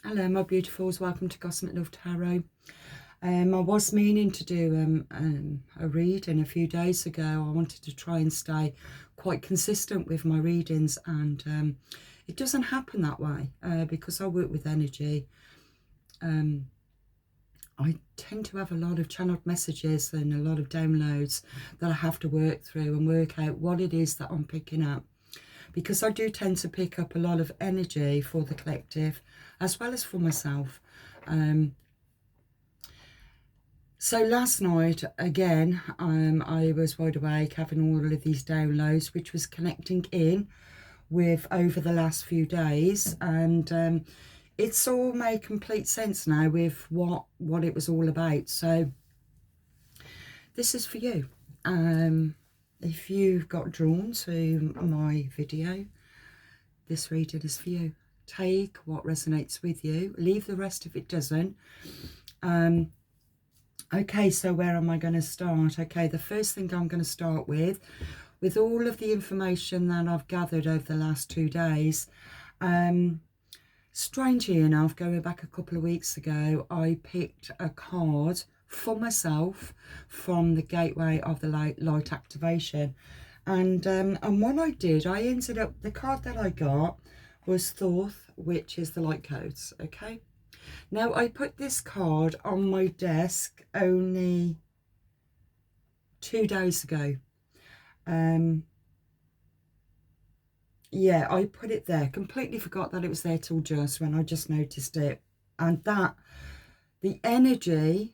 Hello my beautifuls, welcome to Cosmic Love Tarot. I was meaning to do a reading a few days ago. I wanted to try and stay quite consistent with my readings, and it doesn't happen that way because I work with energy. I tend to have a lot of channeled messages and a lot of downloads that I have to work through and work out what it is that I'm picking up, because I do tend to pick up a lot of energy for the collective as well as for myself. So last night, again, I was wide awake having all of these downloads, which was connecting in with over the last few days. And it's all made complete sense now with what it was all about. So this is for you. If you've got drawn to my video, this reading is for you. Take what resonates with you. Leave the rest if it doesn't. Okay, so where am I going to start? Okay, the first thing I'm going to start with all of the information that I've gathered over the last 2 days, strangely enough, going back a couple of weeks ago, I picked a card for myself from the Gateway of the Light Activation. And what I did, I ended up, the card that I got was Thoth, which is the light codes, okay? Now, I put this card on my desk only 2 days ago. Yeah, I put it there. Completely forgot that it was there till just when I just noticed it. And that, the energy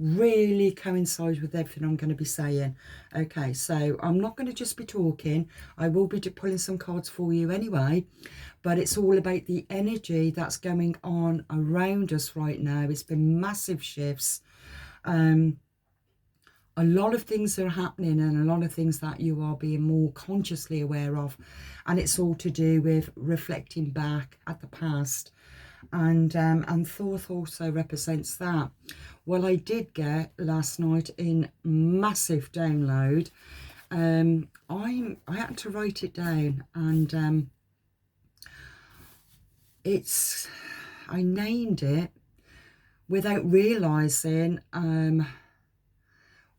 really coincides with everything I'm going to be saying. Okay, so I'm not going to just be talking. I will be pulling some cards for you anyway, but it's all about the energy that's going on around us right now. It's been massive shifts. A lot of things are happening, and a lot of things that you are being more consciously aware of, and it's all to do with reflecting back at the past. And Thoth also represents that. Well, I did get last night in massive download. I had to write it down, and I named it without realizing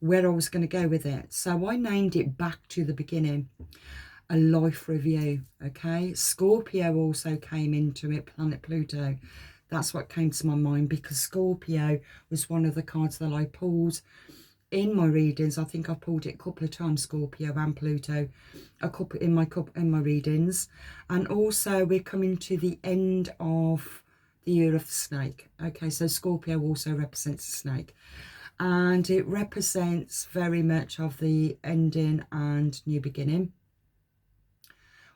where I was going to go with it. So I named it Back to the Beginning, a life review. Okay, Scorpio also came into it, planet Pluto. That's what came to my mind, because Scorpio was one of the cards that I pulled in my readings. I think I pulled it a couple of times, Scorpio and Pluto, in my readings. And also we're coming to the end of the year of the snake. Okay, so Scorpio also represents the snake, and it represents very much of the ending and new beginning,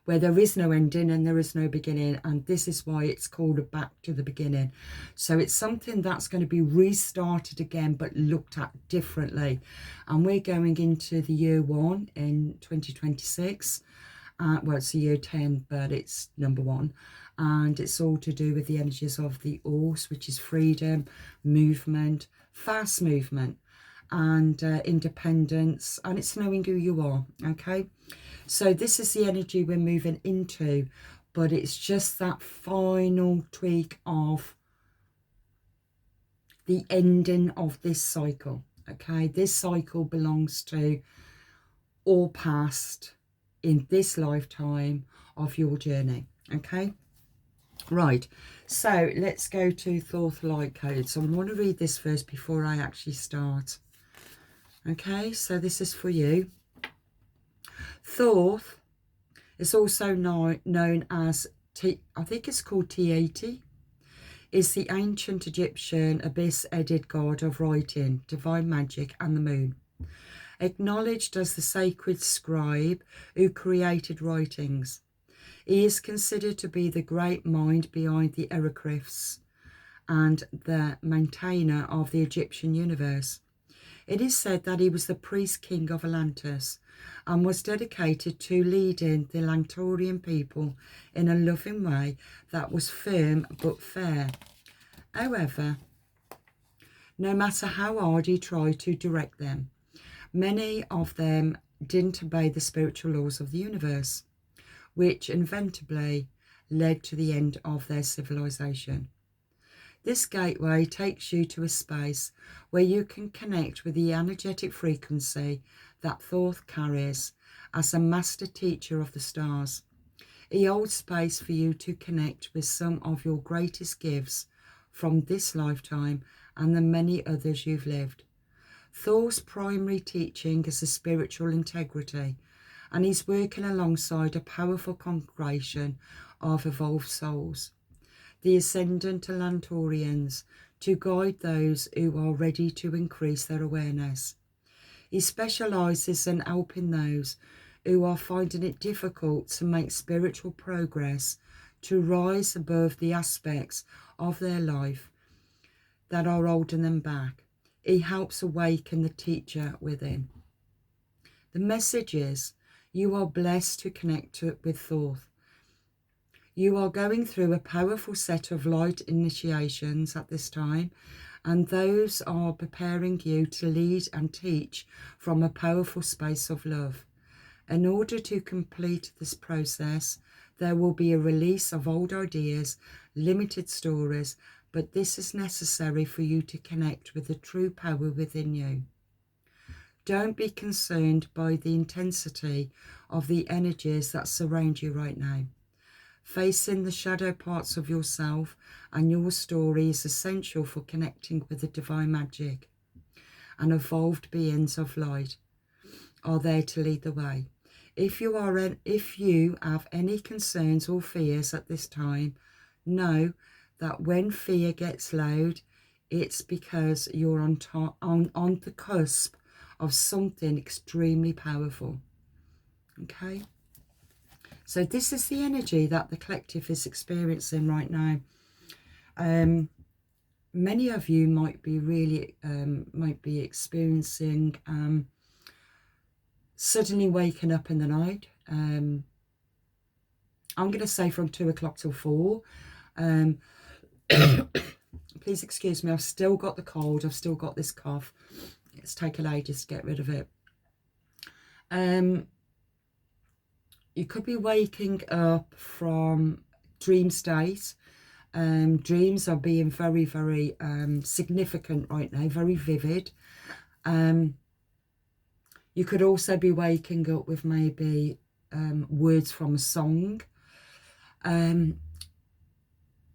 where there is no ending and there is no beginning. And this is why it's called a Back to the Beginning. So it's something that's going to be restarted again, but looked at differently. And we're going into the year 1 in 2026. Well, it's the year 10, but it's number 1. And it's all to do with the energies of the horse, which is freedom, movement, fast movement, and independence. And it's knowing who you are, okay? So this is the energy we're moving into, but it's just that final tweak of the ending of this cycle, okay? This cycle belongs to all past in this lifetime of your journey, okay? Right, so let's go to Thoth light code. So I want to read this first before I actually start. Okay, so this is for you. Thoth is also known as, I think it's called T80, is the ancient Egyptian abyss-headed god of writing, divine magic, and the moon. Acknowledged as the sacred scribe who created writings, he is considered to be the great mind behind the hieroglyphs and the maintainer of the Egyptian universe. It is said that he was the priest king of Atlantis and was dedicated to leading the Atlantean people in a loving way that was firm but fair. However, no matter how hard he tried to direct them, many of them didn't obey the spiritual laws of the universe, which inevitably led to the end of their civilization. This gateway takes you to a space where you can connect with the energetic frequency that Thoth carries as a master teacher of the stars. He holds space for you to connect with some of your greatest gifts from this lifetime and the many others you've lived. Thor's primary teaching is a spiritual integrity, and he's working alongside a powerful congregation of evolved souls, the Ascendant Atlantorians, to guide those who are ready to increase their awareness. He specialises in helping those who are finding it difficult to make spiritual progress, to rise above the aspects of their life that are holding them back. He helps awaken the teacher within. The message is, you are blessed to connect with Thoth. You are going through a powerful set of light initiations at this time, and those are preparing you to lead and teach from a powerful space of love. In order to complete this process, there will be a release of old ideas, limited stories, but this is necessary for you to connect with the true power within you. Don't be concerned by the intensity of the energies that surround you right now. Facing the shadow parts of yourself and your story is essential for connecting with the divine magic, and evolved beings of light are there to lead the way. If you have any concerns or fears at this time, know that when fear gets loud, it's because you're on the cusp of something extremely powerful. Okay? So this is the energy that the collective is experiencing right now. Many of you might be experiencing suddenly waking up in the night. I'm going to say from 2 o'clock till 4. Please excuse me, I've still got the cold, I've still got this cough. It's taken ages to get rid of it. You could be waking up from dream state. Dreams are being very, very significant right now, very vivid. You could also be waking up with maybe words from a song.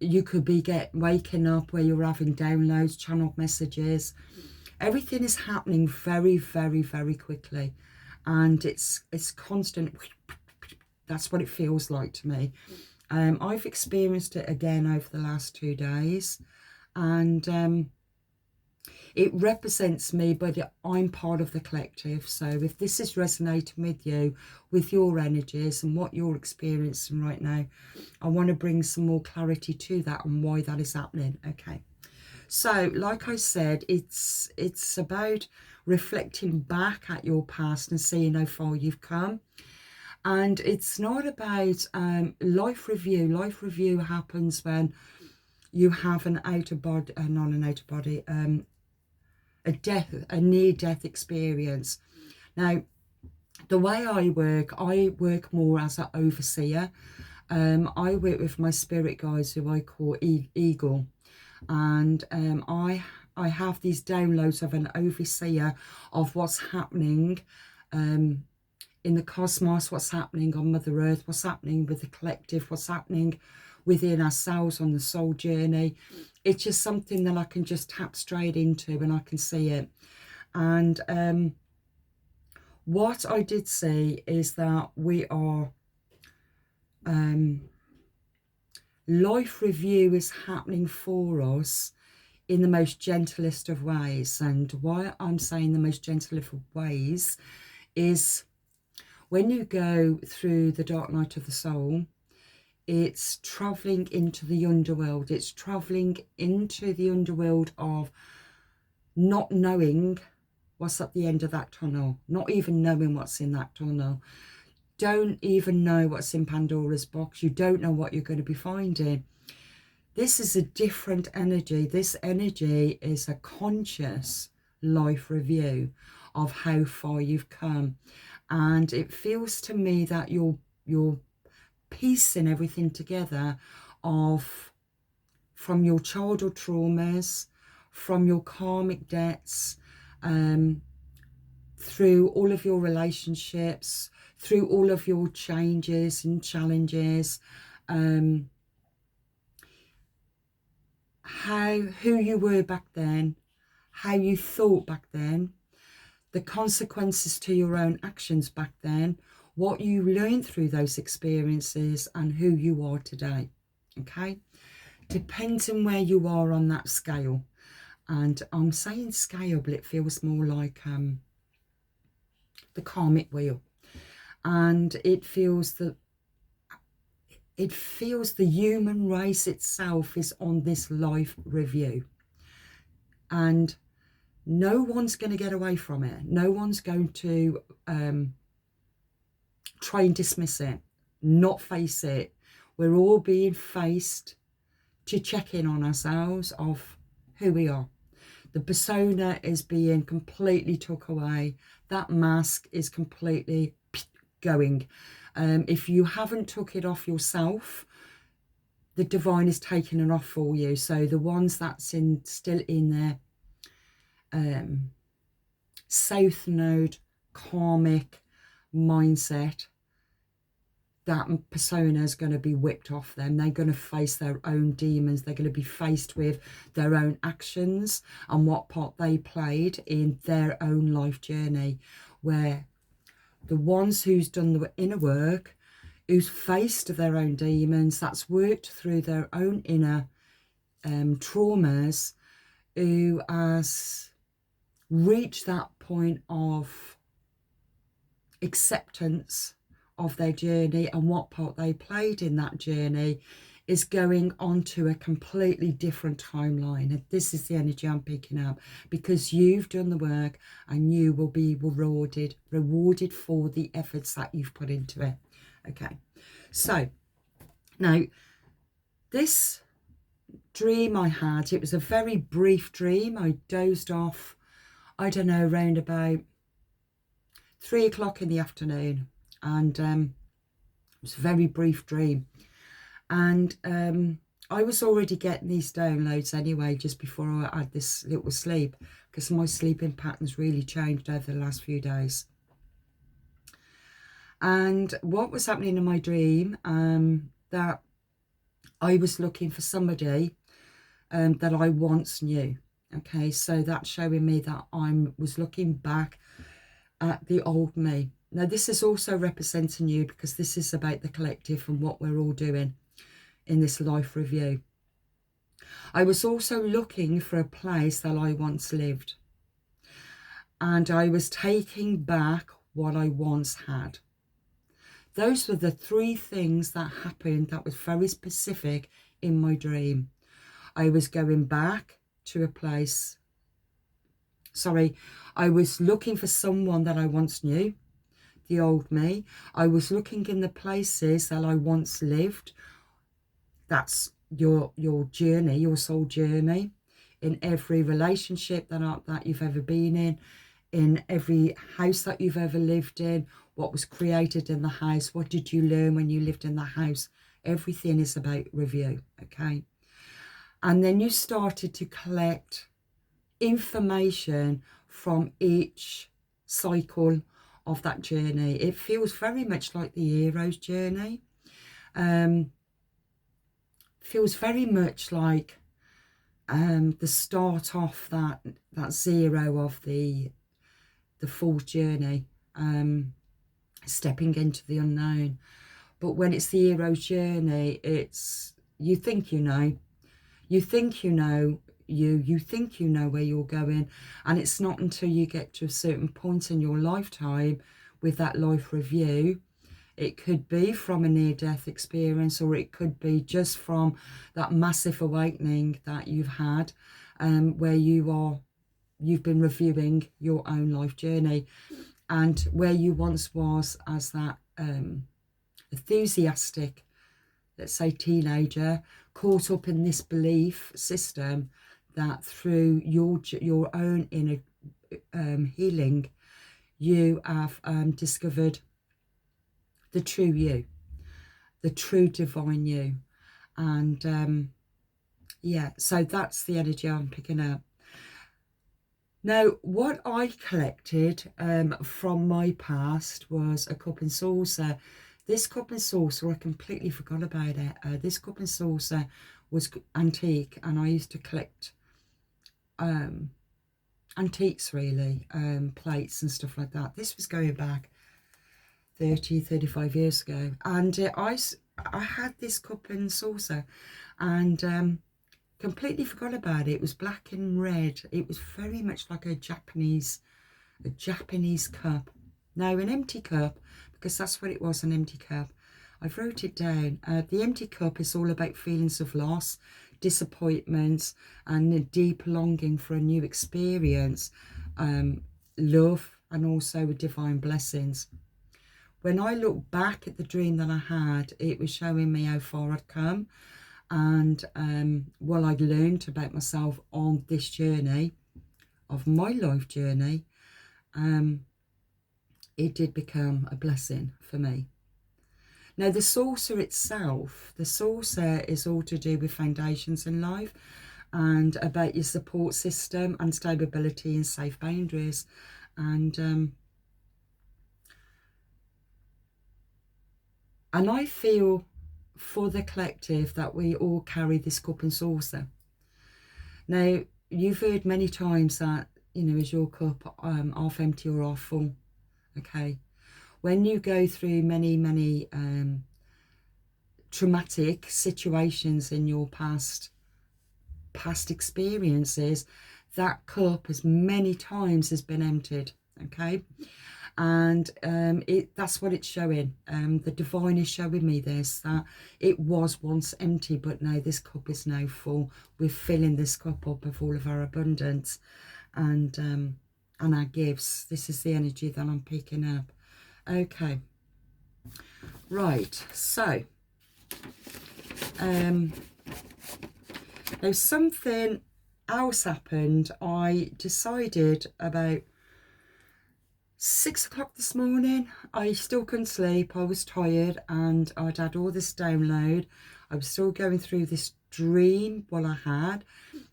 You could be waking up where you're having downloads, channeled messages. Everything is happening very, very, very quickly, and it's constant. That's what it feels like to me. I've experienced it again over the last 2 days, and it represents me, but I'm part of the collective. So if this is resonating with you, with your energies and what you're experiencing right now, I want to bring some more clarity to that and why that is happening. Okay. So like I said, it's about reflecting back at your past and seeing how far you've come. And it's not about life review. Life review happens when you have an out-of-body, not an out-of-body, a near-death experience. Now, the way I work more as an overseer. I work with my spirit guides, who I call Eagle, and I have these downloads of an overseer of what's happening in the cosmos, what's happening on Mother Earth, what's happening with the collective, what's happening within ourselves on the soul journey. It's just something that I can just tap straight into and I can see it. And what I did see is that we are life review is happening for us in the most gentlest of ways. And why I'm saying the most gentlest of ways is when you go through the dark night of the soul, it's traveling into the underworld. It's traveling into the underworld of not knowing what's at the end of that tunnel, not even knowing what's in that tunnel. Don't even know what's in Pandora's box. You don't know what you're going to be finding. This is a different energy. This energy is a conscious life review of how far you've come. And it feels to me that you're piecing everything together of from your childhood traumas, from your karmic debts, through all of your relationships, through all of your changes and challenges, who you were back then, how you thought back then, the consequences to your own actions back then, what you learned through those experiences, and who you are today. Okay, depends on where you are on that scale. And I'm saying scale, but it feels more like the karmic wheel. And it feels the human race itself is on this life review. And no one's going to get away from it. No one's going to try and dismiss it, not face it. We're all being faced to check in on ourselves of who we are. The persona is being completely took away. That mask is completely going. If you haven't took it off yourself, the divine is taking it off for you. So the ones that's still in there, South Node, karmic mindset, that persona is going to be whipped off them. They're going to face their own demons. They're going to be faced with their own actions and what part they played in their own life journey. Where the ones who's done the inner work, who's faced their own demons, that's worked through their own inner traumas, who has reached that point of acceptance of their journey and what part they played in that journey, is going on to a completely different timeline. And this is the energy I'm picking up, because you've done the work and you will be rewarded for the efforts that you've put into it. Okay, so now this dream I had, it was a very brief dream. I dozed off, I don't know, around about 3 o'clock in the afternoon. And it was a very brief dream. And I was already getting these downloads anyway, just before I had this little sleep, because my sleeping patterns really changed over the last few days. And what was happening in my dream, that I was looking for somebody that I once knew. Okay, so that's showing me that I was looking back at the old me. Now, this is also representing you, because this is about the collective and what we're all doing in this life review. I was also looking for a place that I once lived. And I was taking back what I once had. Those were the 3 things that happened that was very specific in my dream. I was going back to a place. I was looking for someone that I once knew, the old me. I was looking in the places that I once lived. That's your journey, your soul journey, in every relationship that you've ever been in every house that you've ever lived in, what was created in the house, what did you learn when you lived in the house. Everything is about review, okay? And then you started to collect information from each cycle of that journey. It feels very much like the hero's journey. Feels very much like the start off that 0 of the fourth journey, stepping into the unknown. But when it's the hero's journey, it's, you think you know you think you know where you're going, and it's not until you get to a certain point in your lifetime with that life review. It could be from a near-death experience, or it could be just from that massive awakening that you've had, where you've been reviewing your own life journey, and where you once was as that enthusiastic, let's say, teenager, caught up in this belief system that through your own inner healing, you have discovered the true you, the true divine you. And Yeah, so that's the energy I'm picking up. Now, what I collected from my past was a cup and saucer. This cup and saucer, I completely forgot about it. This cup and saucer was antique, and I used to collect antiques, really, plates and stuff like that. This was going back 35 years ago, and I had this cup and saucer, and completely forgot about it. It was black and red. It was very much like a Japanese cup. Now, an empty cup, because that's what it was, an empty cup. I've wrote it down. The empty cup is all about feelings of loss, disappointment, and a deep longing for a new experience, love, and also divine blessings. When I look back at the dream that I had, it was showing me how far I'd come, and what I'd learned about myself on this journey of my life journey. It did become a blessing for me. Now, the saucer itself, the saucer is all to do with foundations in life and about your support system and stability and safe boundaries. And I feel for the collective that we all carry this cup and saucer. Now, you've heard many times that, you know, is your cup half empty or half full? Okay. When you go through many traumatic situations in your past experiences, that cup as many times has been emptied. Okay. And that's what it's showing. The divine is showing me this, that it was once empty, but now this cup is now full. We're filling this cup up of all of our abundance and our gifts. This is the energy that I'm picking up. Okay, right, so now something else happened. I decided about 6 o'clock this morning, I still couldn't sleep. I was tired and I'd had all this download. I was still going through this dream what I had,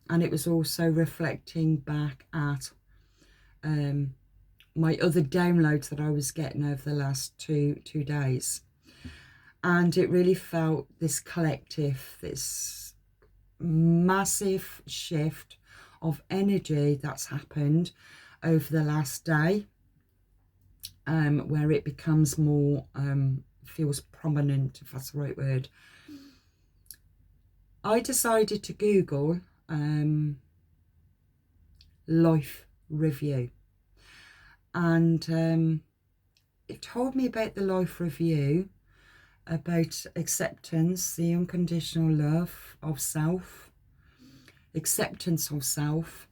and it was also reflecting back at my other downloads that I was getting over the last two days. And it really felt this collective, this massive shift of energy that's happened over the last day, where it becomes more, feels prominent, if that's the right word. I decided to Google life review, and it told me about the life review, about acceptance, the unconditional love of self, acceptance of self,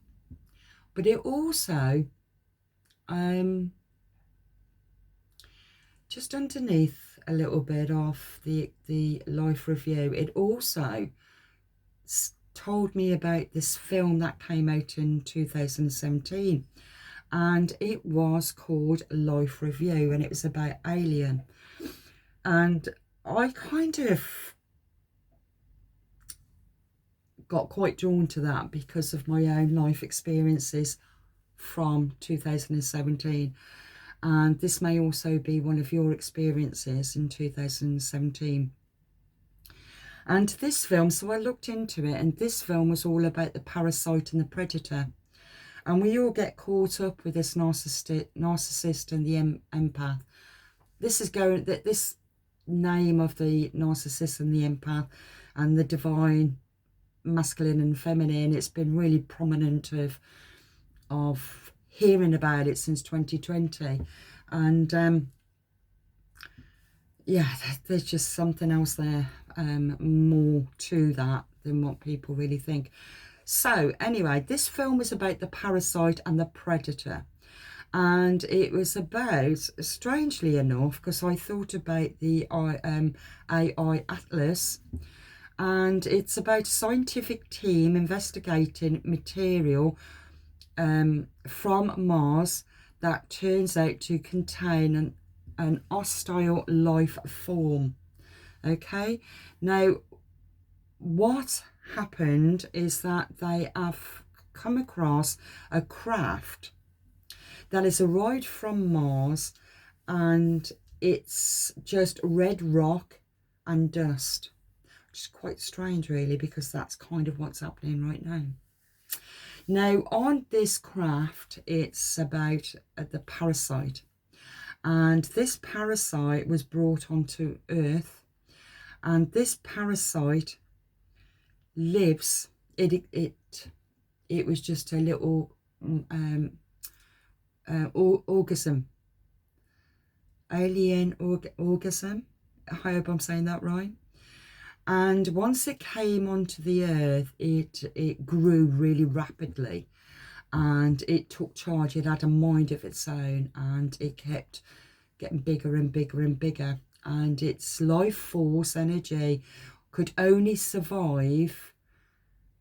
but it also just underneath a little bit of the life review, it also told me about this film that came out in 2017, and it was called Life Review, and it was about Alien. And I kind of got quite drawn to that because of my own life experiences from 2017. And this may also be one of your experiences in 2017. And this film, so I looked into it, and this film was all about the parasite and the predator. And we all get caught up with this narcissist and the empath. This name of the narcissist and the empath and the divine masculine and feminine, it's been really prominent of hearing about it since 2020. And yeah, there's just something else there, more to that than what people really think. So anyway, this film was about the parasite and the predator, and it was about, strangely enough, because I thought about the AI Atlas, and it's about a scientific team investigating material from Mars that turns out to contain an hostile life form. Okay, now what happened is that they have come across a craft that is arrived from Mars, and it's just red rock and dust, which is quite strange really, because that's kind of what's happening right now. Now on this craft, it's about the parasite, and this parasite was brought onto Earth, and this parasite lives, it was just a little organism, alien organism, I hope I'm saying that right. And once it came onto the earth, it grew really rapidly, and it took charge. It had a mind of its own, and it kept getting bigger and bigger and bigger, and its life force energy could only survive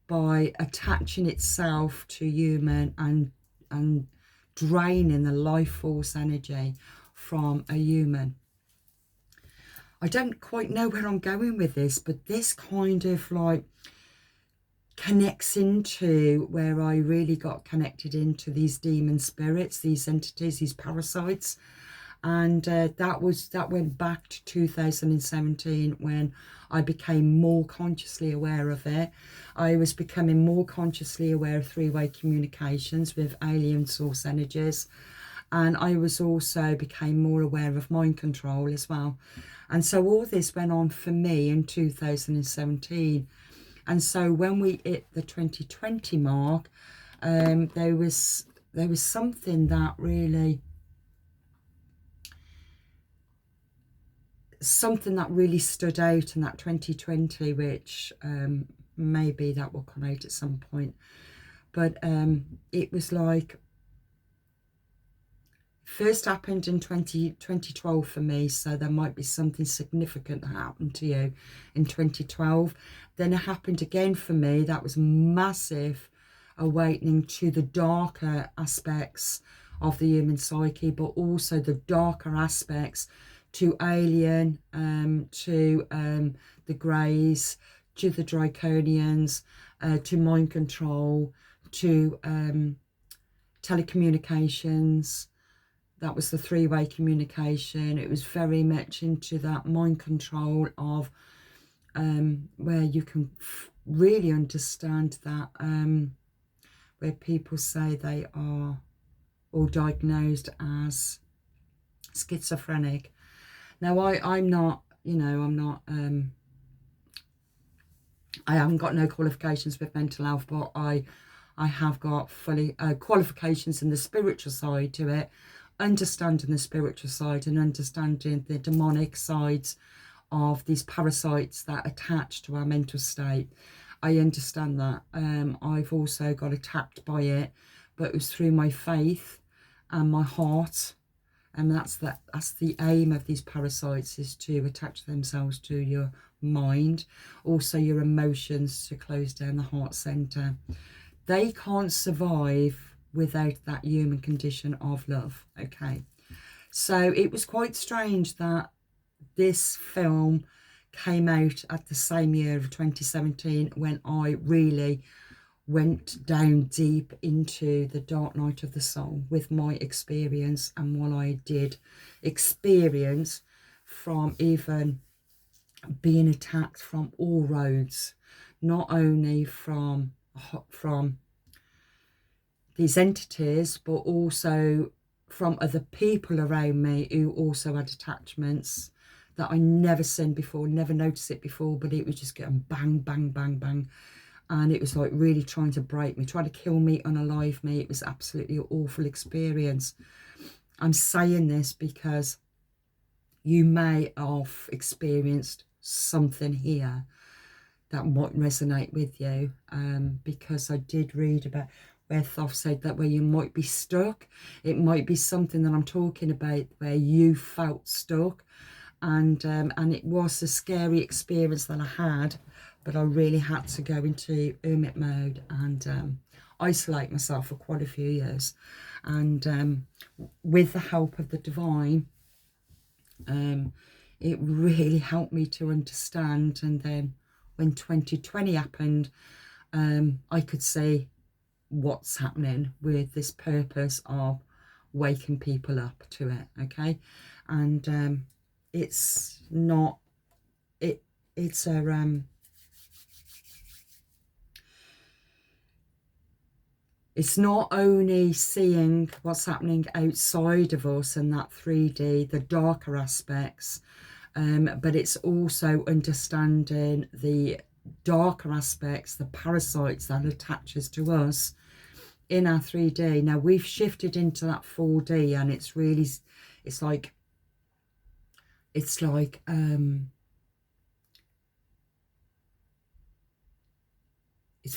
by attaching itself to human and draining the life force energy from a human. I don't quite know where I'm going with this, but this kind of like connects into where I really got connected into these demon spirits, these entities, these parasites. And that went back to 2017, when I became more consciously aware of it. I was becoming more consciously aware of three-way communications with alien source energies, and I was also became more aware of mind control as well. And so all this went on for me in 2017. And so when we hit the 2020 mark, there was something that really stood out in that 2020, which maybe that will come out at some point. But it was like, first happened in 2012 for me, so there might be something significant that happened to you in 2012. Then it happened again for me. That was massive awakening to the darker aspects of the human psyche, but also the darker aspects to alien, to the Greys, to the Draconians, to mind control, to telecommunications. That was the three-way communication. It was very much into that mind control of where you can really understand that, where people say they are all diagnosed as schizophrenic. Now, I'm not, I'm not, I haven't got no qualifications with mental health, but I have got fully qualifications in the spiritual side to it, understanding the spiritual side and understanding the demonic sides of these parasites that attach to our mental state. I understand that. I've also got attacked by it, but it was through my faith and my heart. And that's the aim of these parasites, is to attach themselves to your mind, also your emotions, to close down the heart center. They can't survive without that human condition of love. Okay, so it was quite strange that this film came out at the same year of 2017, when I really went down deep into the dark night of the soul with my experience, and what I did experience from even being attacked from all roads, not only from these entities, but also from other people around me who also had attachments that I never seen before, never noticed it before, but it was just getting bang, bang, bang, bang. And it was like really trying to break me, trying to kill me, unalive me. It was absolutely an awful experience. I'm saying this because you may have experienced something here that might resonate with you, because I did read about where Thoth said that where you might be stuck, it might be something that I'm talking about where you felt stuck, and it was a scary experience that I had, but I really had to go into hermit mode and isolate myself for quite a few years, and with the help of the divine, it really helped me to understand. And then when 2020 happened, I could see what's happening with this purpose of waking people up to it, okay? And it's not, it's a, it's not only seeing what's happening outside of us and that 3D, the darker aspects, but it's also understanding the darker aspects, the parasites that attaches to us in our 3D. Now we've shifted into that 4D, and it's really, it's like it's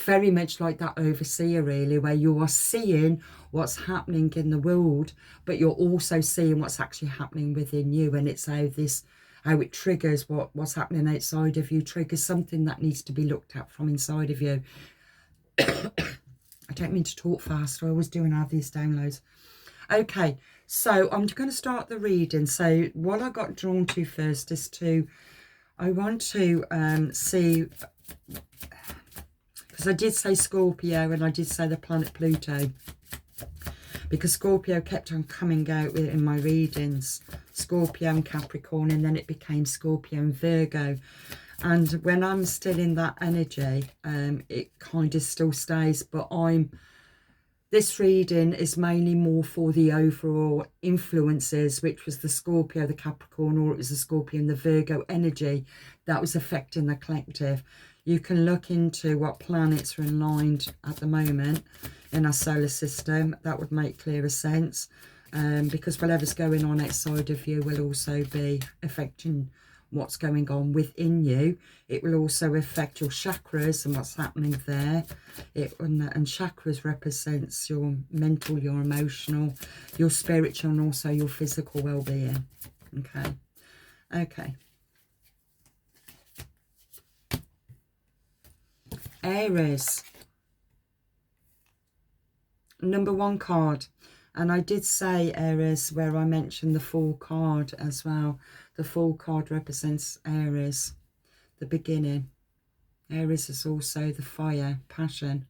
very much like that overseer, really, where you are seeing what's happening in the world, but you're also seeing what's actually happening within you. And it's how it triggers what's happening outside of you, triggers something that needs to be looked at from inside of you. I don't mean to talk fast. I always do when I have these downloads. Okay, so I'm going to start the reading. So what I got drawn to first is I want to see, because I did say Scorpio and I did say the planet Pluto, because Scorpio kept on coming out in my readings, Scorpio and Capricorn, and then it became Scorpio and Virgo. And when I'm still in that energy, it kind of still stays, but this reading is mainly more for the overall influences, which was the Scorpio, the Capricorn, or it was the Scorpio and the Virgo energy that was affecting the collective. You can look into what planets are aligned at the moment in our solar system. That would make clearer sense, because whatever's going on outside of you will also be affecting what's going on within you. It will also affect your chakras and what's happening there. And chakras represents your mental, your emotional, your spiritual, and also your physical well-being. Okay. Aries, number 1 card. And I did say Aries where I mentioned the Fool card as well. The Fool card represents Aries, the beginning. Aries is also the fire, passion.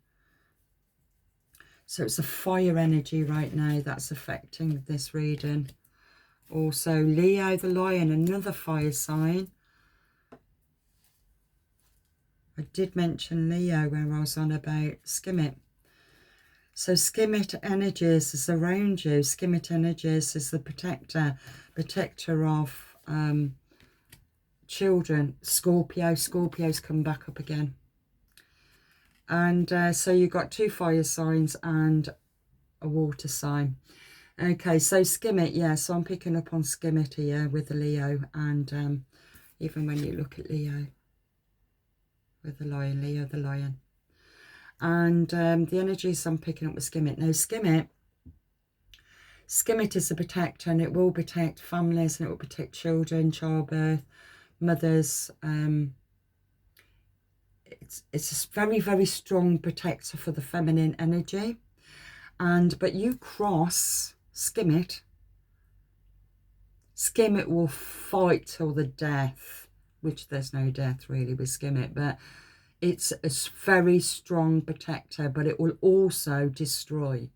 So it's a fire energy right now that's affecting this reading. Also Leo the Lion, another fire sign. I did mention Leo where I was on about Skimit. So Skimit energies is around you. Skimit energies is the protector of children. Scorpios come back up again. And so you've got 2 fire signs and a water sign. Okay, so Skimit, yeah, so I'm picking up on Skimit here with the Leo. And even when you look at Leo with the lion, Leo the lion. And the energies I'm picking up with Skimit. Now, Skimit is a protector, and it will protect families, and it will protect children, childbirth, mothers. It's a very, very strong protector for the feminine energy. But you cross Skimit will fight till the death, which there's no death really with Skimit, but it's a very strong protector, but it will also destroy.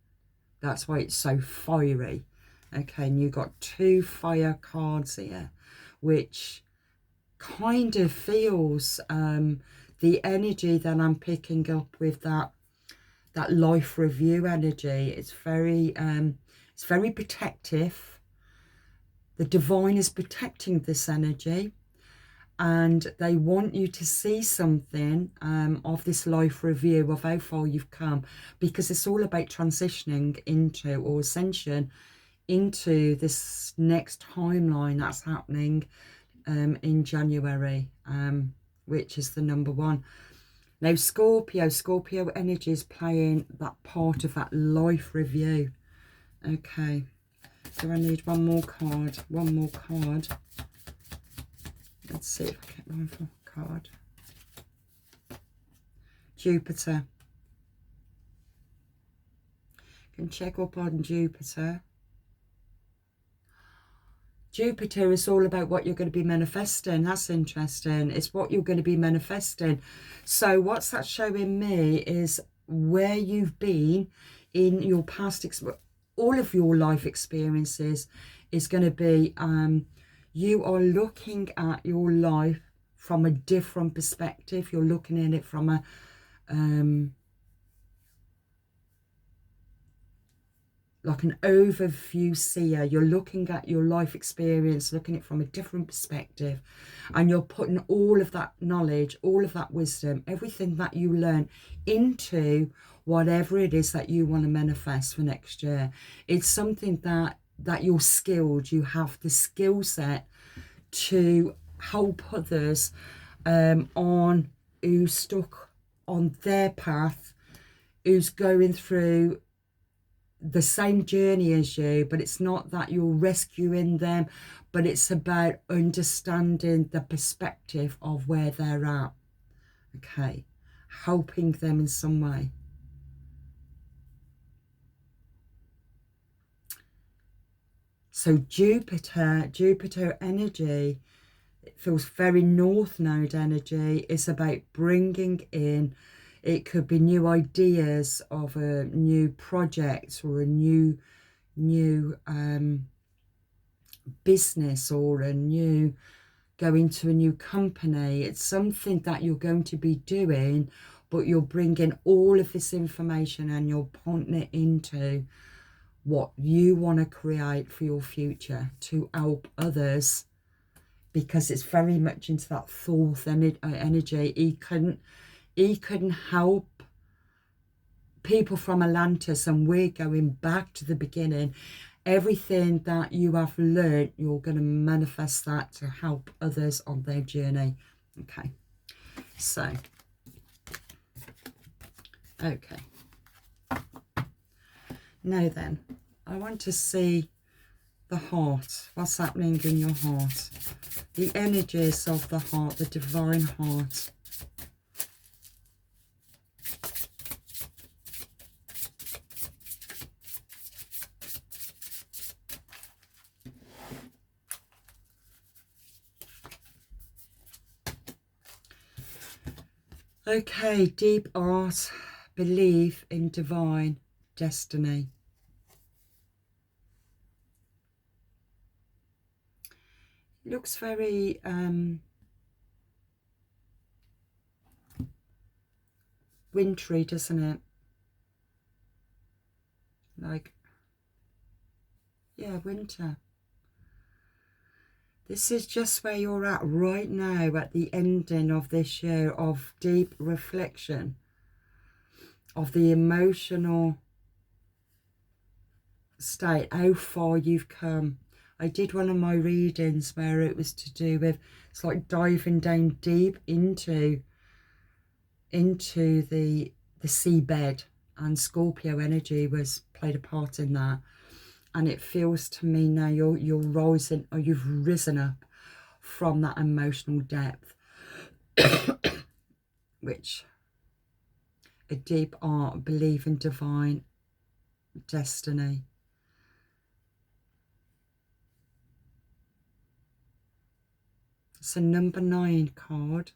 That's why it's so fiery. Okay, and you've got 2 fire cards here, which kind of feels the energy that I'm picking up with that life review energy. It's very protective. The divine is protecting this energy. And they want you to see something of this life review of how far you've come, because it's all about transitioning into, or ascension into, this next timeline that's happening in January, which is the number 1. Now Scorpio energy is playing that part of that life review. Okay, so I need one more card. Let's see if I get one for card. Jupiter. You can check up on Jupiter. Jupiter is all about what you're going to be manifesting. That's interesting. It's what you're going to be manifesting. So what's that showing me is where you've been in your past, all of your life experiences is going to be, you are looking at your life from a different perspective. You're looking at it from a, like an overview seer. You're looking at your life experience, looking at it from a different perspective, and you're putting all of that knowledge, all of that wisdom, everything that you learn into whatever it is that you want to manifest for next year. It's something that you're skilled, you have the skill set to help others on who's stuck on their path, who's going through the same journey as you, but it's not that you're rescuing them, but it's about understanding the perspective of where they're at. Okay, helping them in some way. So Jupiter energy, it feels very North Node energy. It's about bringing in, it could be new ideas of a new project or a new business, or a new, going to a new company. It's something that you're going to be doing, but you're bringing all of this information and you're pointing it into what you want to create for your future to help others, because it's very much into that fourth energy. He couldn't help people from Atlantis, and we're going back to the beginning. Everything that you have learned, you're going to manifest that to help others on their journey. Okay, so okay, now then, I want to see the heart. What's happening in your heart? The energies of the heart, the divine heart. Okay, deep art, believe in divine destiny. It looks very wintry, doesn't it? Like, yeah, winter. This is just where you're at right now at the ending of this year of deep reflection, of the emotional state, how far you've come. I did one of my readings where it was to do with, it's like diving down deep into the seabed, and Scorpio energy played a part in that. And it feels to me now you're rising, or you've risen up from that emotional depth, which a deep art, believe in divine destiny. It's a number 9 card.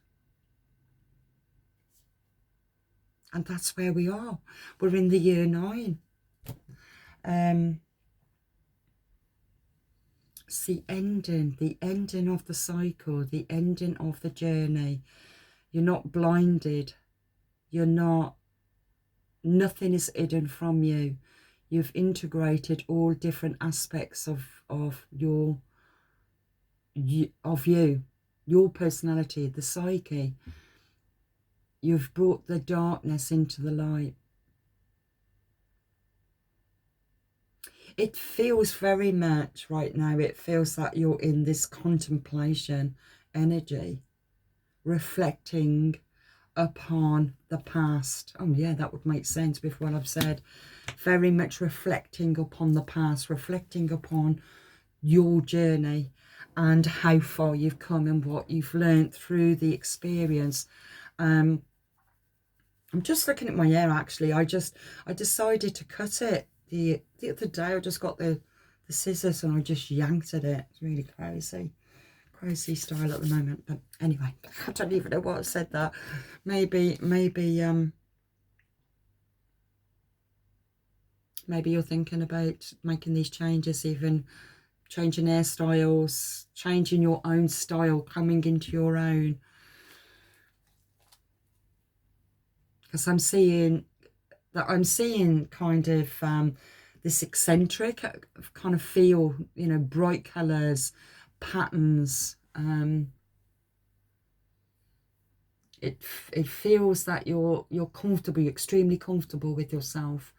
And that's where we are. We're in the year 9. It's the ending of the cycle, the ending of the journey. You're not blinded. You're not, nothing is hidden from you. You've integrated all different aspects of you, your personality, the psyche. You've brought the darkness into the light. It feels very much right now, it feels like you're in this contemplation energy, reflecting upon the past. Oh yeah, that would make sense with what I've said. Very much reflecting upon the past, reflecting upon your journey and how far you've come and what you've learned through the experience. I'm just looking at my hair actually. I decided to cut it the other day. I just got the the scissors and I just yanked at it. It's really crazy style at the moment. But anyway, I don't even know why I said that. Maybe you're thinking about making these changes, even changing hairstyles, changing your own style, coming into your own. Because I'm seeing kind of this eccentric kind of feel, you know, bright colours, patterns. It feels that you're comfortable, you're extremely comfortable with yourself,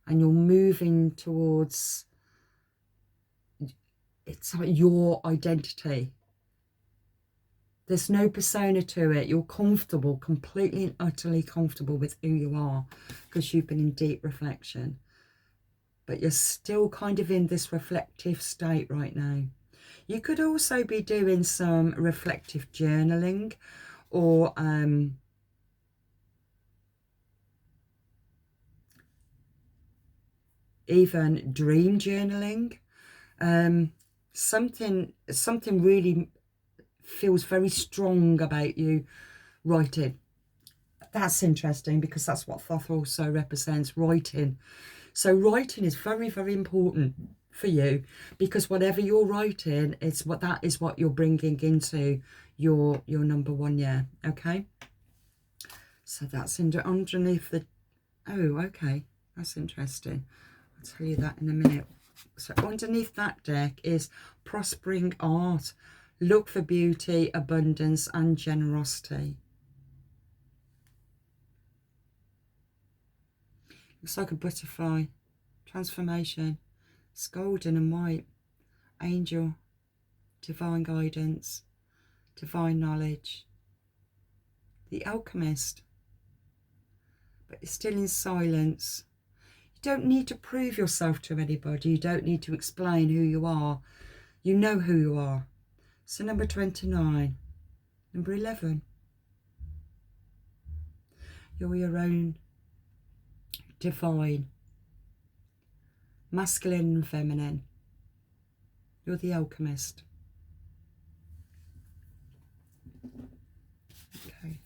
and you're moving towards, it's like your identity. There's no persona to it. You're comfortable, completely and utterly comfortable with who you are, because you've been in deep reflection. But you're still kind of in this reflective state right now. You could also be doing some reflective journaling, or even dream journaling. Something really feels very strong about you writing. That's interesting, because that's what Thoth also represents, writing. So writing is very, very important for you, because whatever you're writing, that is what you're bringing into your number 1 year. Okay, so that's underneath the, oh, okay, that's interesting. I'll tell you that in a minute. So underneath that deck is prospering art, look for beauty, abundance and generosity. Looks like a butterfly, transformation. It's golden and white, angel, divine guidance, divine knowledge. The alchemist, but it's still in silence. You don't need to prove yourself to anybody. You don't need to explain who you are. You know who you are. So number 29, number 11. You're your own divine, masculine and feminine. You're the alchemist. Okay.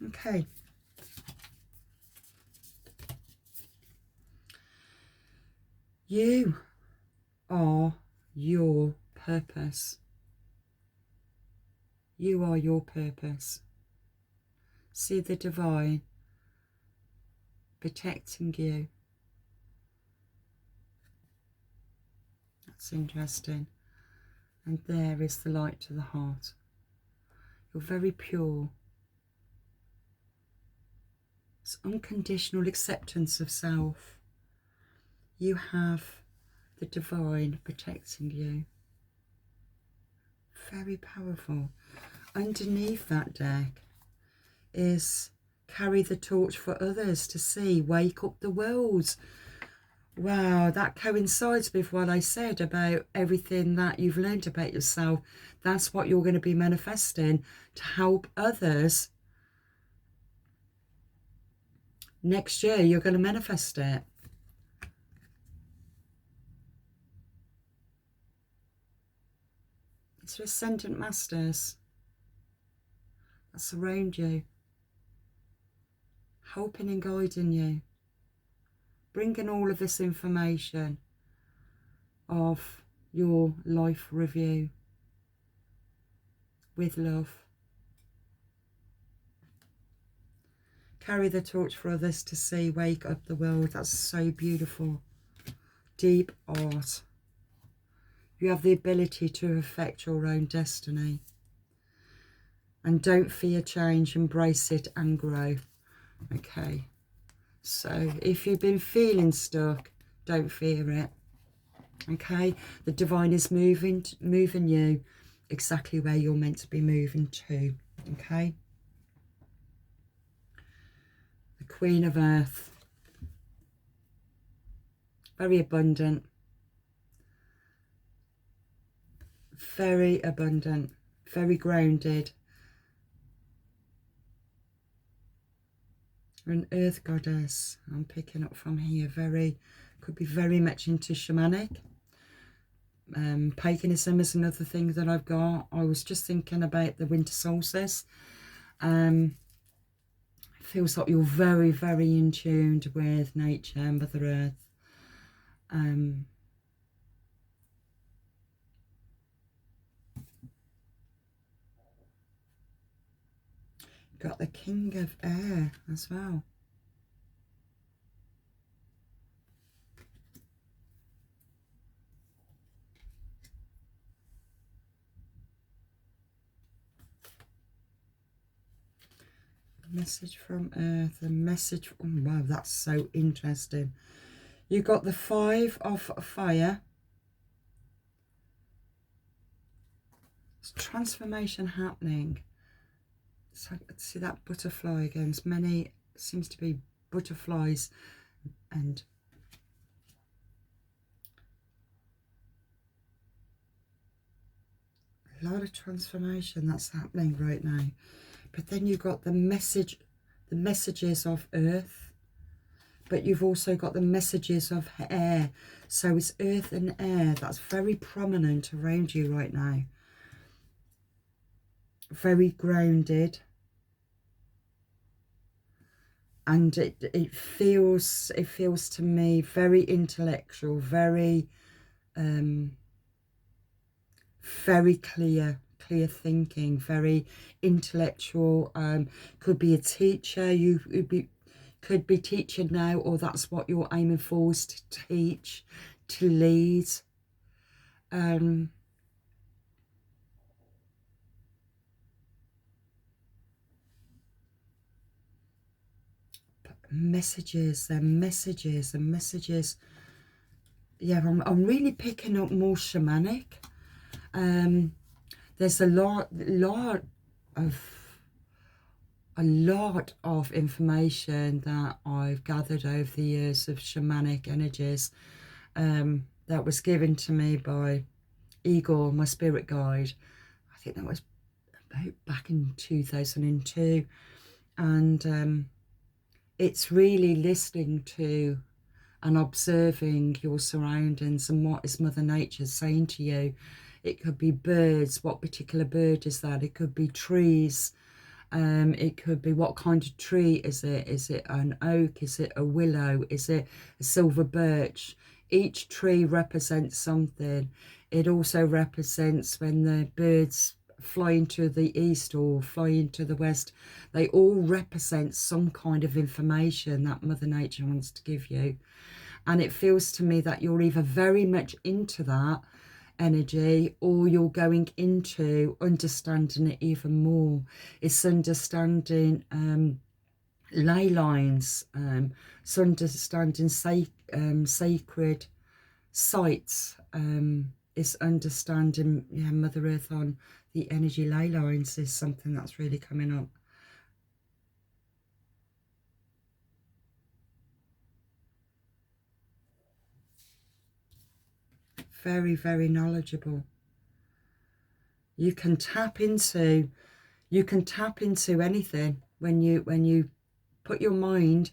Okay. You are your purpose. You are your purpose. See the divine protecting you. That's interesting. And there is the light to the heart. You're very pure. It's unconditional acceptance of self. You have the divine protecting you. Very powerful. Underneath that deck is carry the torch for others to see, wake up the world. Wow, that coincides with what I said about everything that you've learned about yourself. That's what you're going to be manifesting, to help others. Next year, you're going to manifest it. It's your ascendant masters that surround you, helping and guiding you, bringing all of this information of your life review with love. Carry the torch for others to see, wake up the world. That's so beautiful. Deep art. You have the ability to affect your own destiny. And don't fear change, embrace it and grow. Okay, so if you've been feeling stuck, don't fear it. Okay, the divine is moving you exactly where you're meant to be moving to. Okay, the Queen of Earth, very abundant, very abundant, very grounded. An earth goddess. I'm picking up from here. Could be very much into shamanic. Paganism is another thing that I've got. I was just thinking about the winter solstice. It feels like you're very, very in tune with nature and Mother Earth. Got the King of Air as well. Message from Earth, a message from, wow, that's so interesting. You got the 5 of Fire. It's transformation happening. So see that butterfly again. There's many, seems to be butterflies and a lot of transformation that's happening right now. But then you've got the messages of Earth, but you've also got the messages of air. So it's earth and air that's very prominent around you right now. Very grounded. And it feels to me very intellectual, very very clear thinking, very intellectual. Could be a teacher. You could be teaching now, or that's what you're aiming for, is to teach, to lead. Messages and messages and messages. Yeah, I'm really picking up more shamanic. There's a lot of information that I've gathered over the years of shamanic energies that was given to me by Igor, my spirit guide. I think that was about back in 2002, and it's really listening to and observing your surroundings and what is Mother Nature saying to you. It could be birds. What particular bird is that? It could be trees. It could be, what kind of tree is it? Is it an oak? Is it a willow? Is it a silver birch? Each tree represents something. It also represents when the birds fly into the east or fly into the west. They all represent some kind of information that Mother Nature wants to give you. And it feels to me that you're either very much into that energy or you're going into understanding it even more. It's understanding ley lines, it's understanding sacred sites, it's understanding Mother Earth on the energy ley lines is something that's really coming up. Very, very knowledgeable. You can tap into anything when you put your mind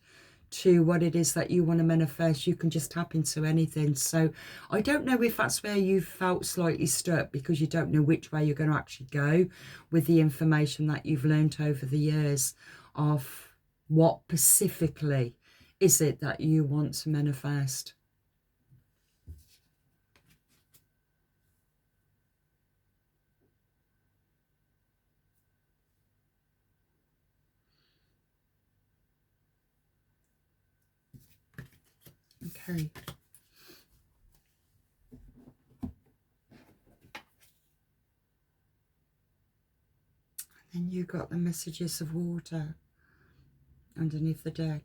to what it is that you want to manifest. You can just tap into anything. So I don't know if that's where you felt slightly stuck, because you don't know which way you're going to actually go with the information that you've learned over the years of what specifically is it that you want to manifest. Okay. And then you got the messages of water underneath the deck.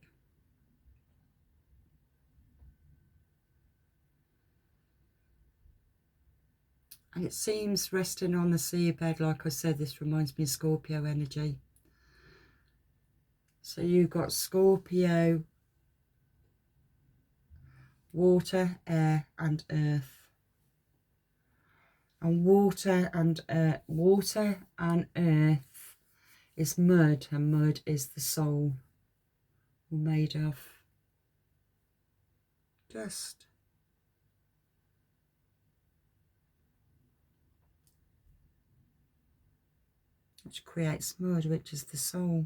And it seems resting on the seabed, like I said, this reminds me of Scorpio energy. So you've got Scorpio, water, air and earth. And water and earth is mud, and mud is the soul. all made of dust. Which creates mud, which is the soul.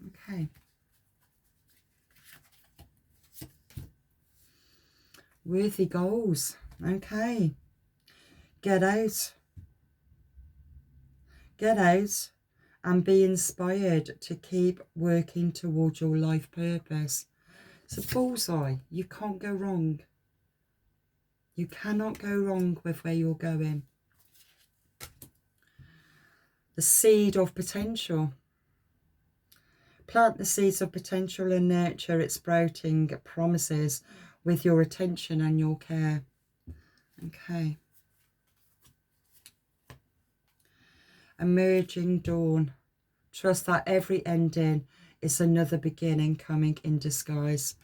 Okay. Worthy goals. Okay. Get out. Get out and be inspired to keep working towards your life purpose. It's a bullseye. You can't go wrong. You cannot go wrong with where you're going. The seed of potential. Plant the seeds of potential and nurture its sprouting promises with your attention and your care. Okay. Emerging dawn. Trust that every ending is another beginning coming in disguise.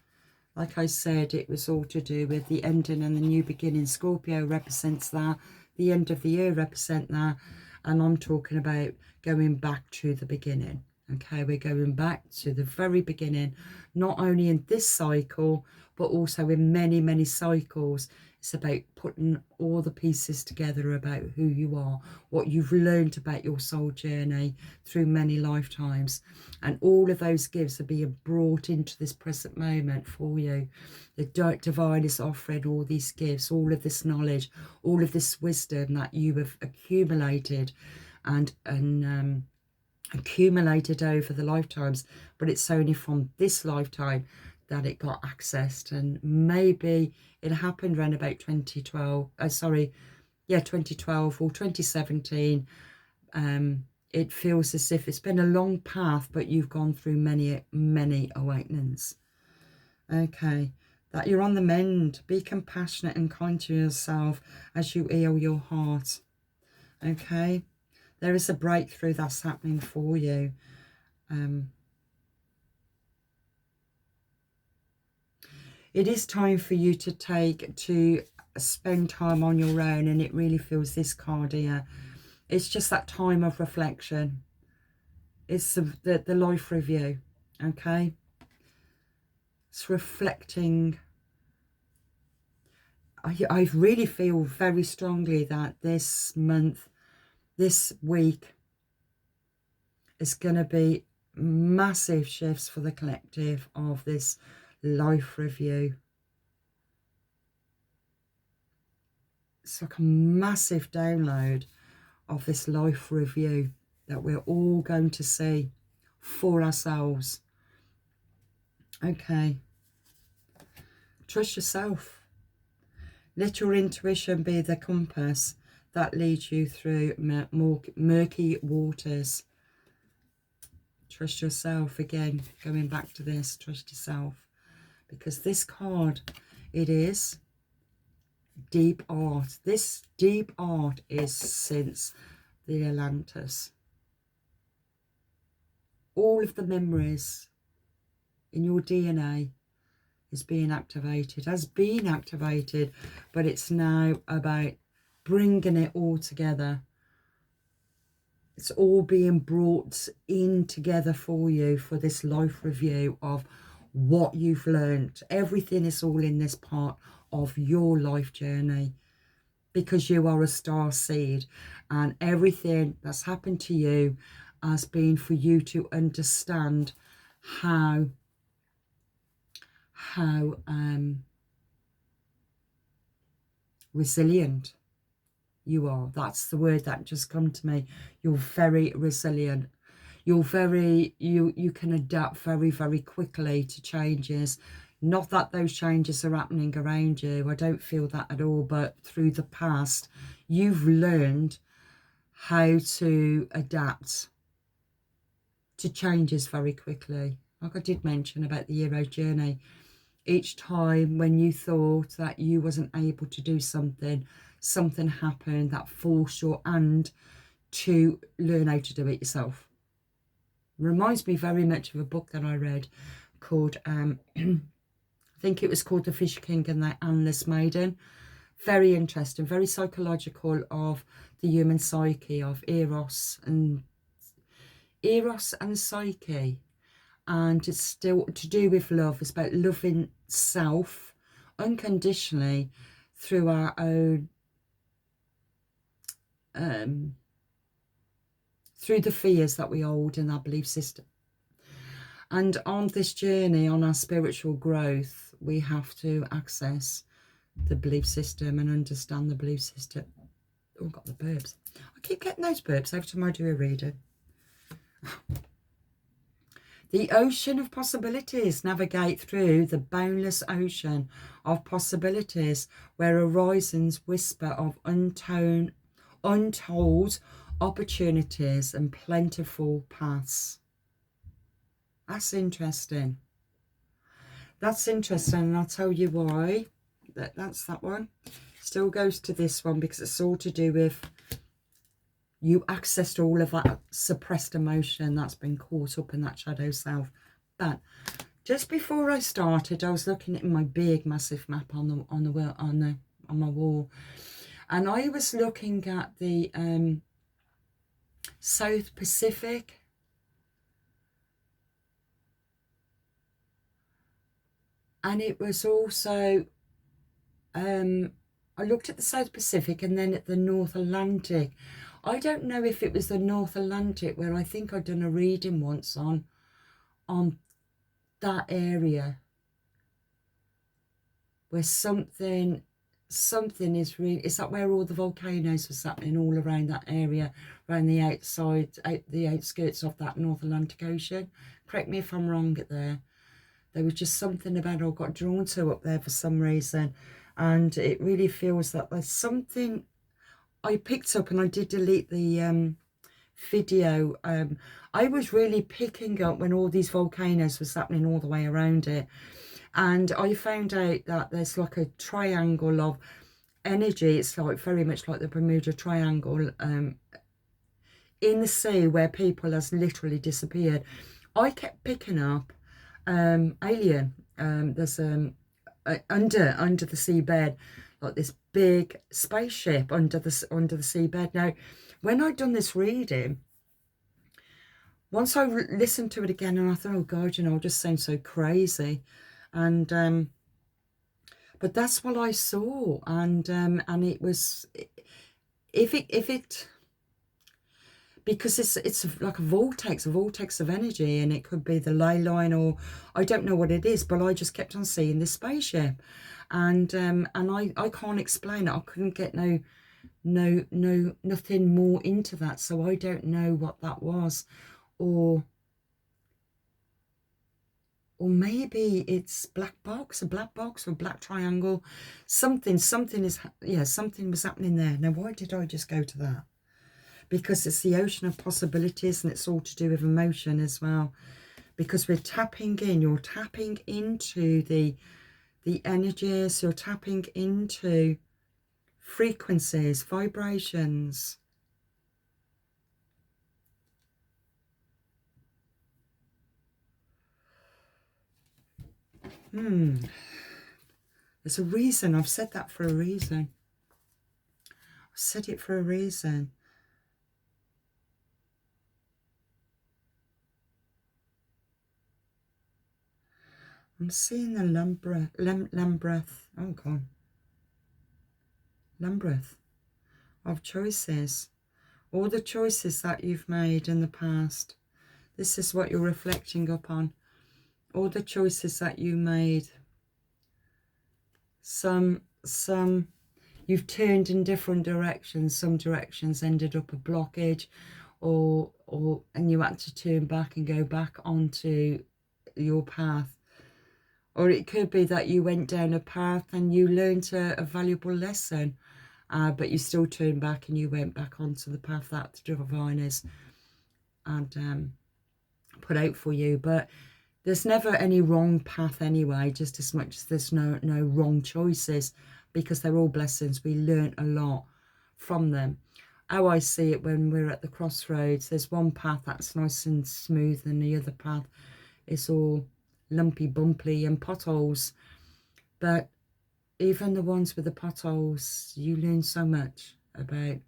Like I said, it was all to do with the ending and the new beginning. Scorpio represents that. The end of the year represents that. And I'm talking about going back to the beginning. Okay, we're going back to the very beginning, not only in this cycle, but also in many, many cycles. It's about putting all the pieces together about who you are, what you've learned about your soul journey through many lifetimes. And all of those gifts are being brought into this present moment for you. The divine is offering all these gifts, all of this knowledge, all of this wisdom that you have accumulated and accumulated over the lifetimes. But it's only from this lifetime that it got accessed, and maybe it happened around about 2012 or 2017. It feels as if it's been a long path, but you've gone through many awakenings. Okay, that you're on the mend. Be compassionate and kind to yourself as you heal your heart. Okay, there is a breakthrough that's happening for you. It is time for you to spend time on your own, and it really feels this card here. It's just that time of reflection. It's the life review, okay? It's reflecting. I really feel very strongly that this month, this week, is going to be massive shifts for the collective of this life review. It's like a massive download of this life review that we're all going to see for ourselves. Okay. Trust yourself. Let your intuition be the compass that leads you through murky waters. Trust yourself. Again, going back to this, trust yourself. Because this card, it is deep art. This deep art is since the Atlantis. All of the memories in your DNA is being activated, has been activated, but it's now about bringing it all together. It's all being brought in together for you for this life review of what you've learned. Everything is all in this part of your life journey, because you are a star seed, and everything that's happened to you has been for you to understand how resilient you are. That's the word that just come to me. You're very resilient. You're very, you can adapt very quickly to changes. Not that those changes are happening around you. I don't feel that at all. But through the past, you've learned how to adapt to changes very quickly. Like I did mention about the hero journey. Each time when you thought that you wasn't able to do something, something happened that forced your hand to learn how to do it yourself. Reminds me very much of a book that I read called, I think it was called The Fisher King and the Endless Maiden. Very interesting, very psychological of the human psyche, of Eros and Eros and Psyche, and it's still to do with love. It's about loving self unconditionally through our own, through the fears that we hold in our belief system. And on this journey, on our spiritual growth, we have to access the belief system and understand the belief system. Oh, I've got the burps. I keep getting those burps every time I do a reading. The ocean of possibilities. Navigate through the boundless ocean of possibilities where horizons whisper of untold opportunities and plentiful paths. That's interesting. That's interesting, and I'll tell you why. That's that one. Still goes to this one because it's all to do with you accessed all of that suppressed emotion that's been caught up in that shadow self. But just before I started, I was looking at my big massive map on my wall, and I was looking at the South Pacific. And it was also I looked at the South Pacific and then at the North Atlantic. I don't know if it was the North Atlantic where I think I'd done a reading once on that area where something is really, is that where all the volcanoes was happening all around that area, around the the outskirts of that North Atlantic Ocean? Correct me if I'm wrong there. There was just something about I got drawn to up there for some reason, and it really feels that there's something I picked up, and I did delete the video. I was really picking up when all these volcanoes was happening all the way around it, and I found out that there's like a triangle of energy. It's like very much like the Bermuda Triangle in the sea where people has literally disappeared. I kept picking up alien. There's under the seabed, like this big spaceship under the seabed. Now, when I'd done this reading, once I listened to it again, and I thought, oh God, you know, I just sound so crazy, and but that's what I saw, and it was, if it because it's like a vortex of energy, and it could be the ley line, or I don't know what it is, but I just kept on seeing this spaceship, and I can't explain it. I couldn't get nothing more into that, so I don't know what that was, or maybe it's a black box or black triangle. Something is, yeah, something was happening there. Now, why did I just go to that? Because it's the ocean of possibilities, and it's all to do with emotion as well, because we're tapping in, you're tapping into the energies, you're tapping into frequencies, vibrations. There's a reason. I've said that for a reason. I've said it for a reason. I'm seeing the Lambreath. Oh God. Lambreath of choices. All the choices that you've made in the past. This is what you're reflecting upon. All the choices that you made. Some you've turned in different directions. Some directions ended up a blockage, and you had to turn back and go back onto your path. Or it could be that you went down a path and you learned a valuable lesson, but you still turned back and you went back onto the path that the divine is and put out for you. But there's never any wrong path anyway, just as much as there's no wrong choices, because they're all blessings. We learn a lot from them. How I see it, when we're at the crossroads, there's one path that's nice and smooth, and the other path is all lumpy, bumpy and potholes. But even the ones with the potholes, you learn so much about